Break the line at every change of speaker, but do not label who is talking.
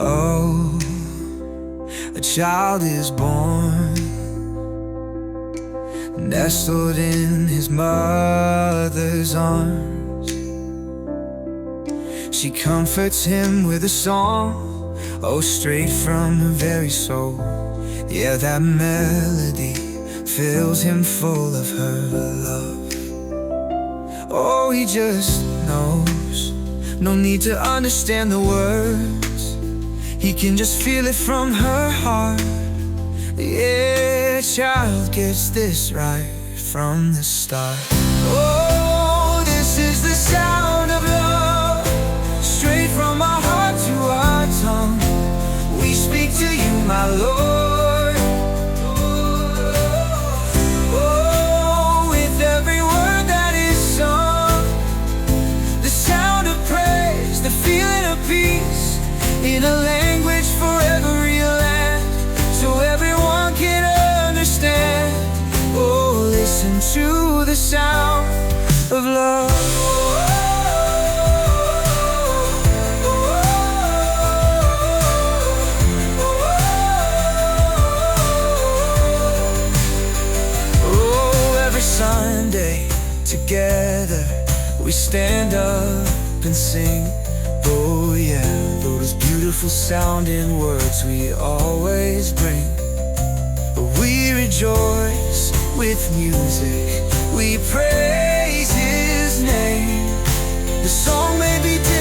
Oh, a child is born, nestled in his mother's arms. She comforts him with a song, oh, straight from her very soul. Yeah, that melody fills him full of her love. Oh, he just knows, no need to understand the words. He can just feel it from her heart. Yeah, child gets this right from the start. Oh, this is the sound of love, straight from our heart to our tongue. We speak to you, my Lord. Oh, with every word that is sung, the sound of praise, the feeling of peace, in a language for every land, so everyone can understand. Oh, listen to the sound of love. Oh, every Sunday together we stand up and sing. Oh yeah, those beautiful sounding words we always bring. We rejoice with music, we praise His name. The song may be different,